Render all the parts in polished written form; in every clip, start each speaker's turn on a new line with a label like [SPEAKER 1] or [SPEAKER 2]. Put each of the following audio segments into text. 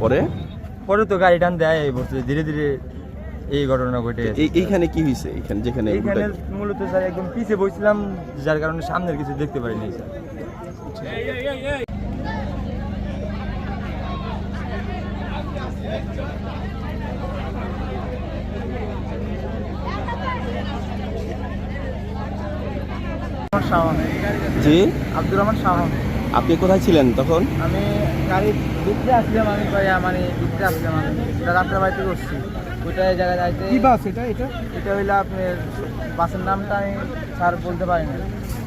[SPEAKER 1] পরে
[SPEAKER 2] পরে তো গাড়ি টান দেয় ধীরে ধীরে এই ঘটনা ঘটে।
[SPEAKER 1] এইখানে কি হয়েছে? এখানে যেখানে
[SPEAKER 2] এইখানে মূলত স্যার একদম পিছিয়ে বসছিলাম, যার কারণে সামনের কিছু দেখতে পারিনি স্যার।
[SPEAKER 1] জি,
[SPEAKER 2] আব্দুর রহমান শাহন।
[SPEAKER 1] আপনি কোথায় ছিলেন তখন?
[SPEAKER 2] আমি গাড়ির ভিতরে আসলাম, আমি মানে ভিতরে আসলাম, আমি রাস্তার বাড়িতে করছি ওইটাই জায়গায় যাইতে।
[SPEAKER 3] কি বাস এটা?
[SPEAKER 2] এটা হইলো আপনার বাসের নামটা আমি স্যার বলতে পারি না।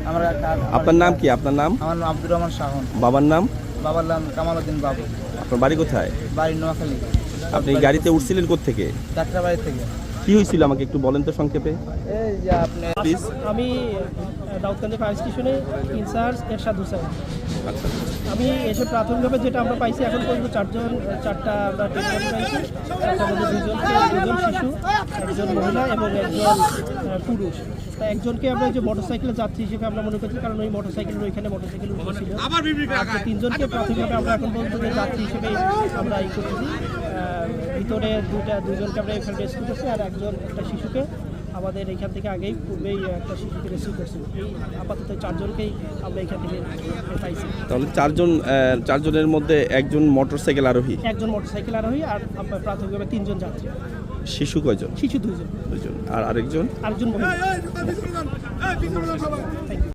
[SPEAKER 2] আমার
[SPEAKER 1] আপনার নাম কি? আপনার নাম?
[SPEAKER 2] আমার নাম আব্দুর রহমান শাহন।
[SPEAKER 1] বাবার নাম?
[SPEAKER 2] বাবার নাম কামাল উদ্দিন বাবু।
[SPEAKER 1] আপনার বাড়ি কোথায়?
[SPEAKER 2] বাড়ি নোয়াখালী।
[SPEAKER 1] আপনি গাড়িতে উঠছিলেন কোত্থেকে?
[SPEAKER 2] যাত্রা বাড়ি থেকে।
[SPEAKER 1] কি হয়েছিল আমাকে একটু বলেন তো সংক্ষেপে
[SPEAKER 2] এই যে আপনি
[SPEAKER 1] প্লিজ।
[SPEAKER 3] আমি দাউদকান্দি ফায়ার স্টেশনে ইনচার্জ এরশাদ হোসেন।
[SPEAKER 1] আচ্ছা,
[SPEAKER 3] আমি এসে প্রাথমিকভাবে যেটা আমরা পাইছি এখন পর্যন্ত চারটা আমরা ডেড বডি পাইছি। তার মধ্যে দুজন শিশু, একজন মহিলা এবং একজন পুরুষ। তা একজনকে আমরা যে মোটরসাইকেলের যাত্রী হিসেবে আমরা মনে করছি, কারণ ওই মোটরসাইকেলের ওইখানে মোটরসাইকেল উঠেছিল। আর তিনজনকে প্রাথমিকভাবে আমরা এখন পর্যন্ত যাত্রী হিসেবে আমরা করতেছি। ভিতরে দুজনকে আমরা এখানে রেস্কিউ করছি, আর একটা শিশুকে আমাদের এখান থেকে আগেই পূর্বেই একটা শিশুকে রেস্কিউ করছি। এই আপাতত চারজনকেই আমরা এখান থেকে পাইছি।
[SPEAKER 1] তাহলে চারজনের মধ্যে একজন মোটরসাইকেল আরোহী,
[SPEAKER 3] একজন মোটরসাইকেল আরোহী, আর প্রাথমিকভাবে তিনজন যাত্রী।
[SPEAKER 1] শিশু কয়জন?
[SPEAKER 3] শিশু দুজন,
[SPEAKER 1] দুজন, আর আরেকজন
[SPEAKER 3] মহিলা।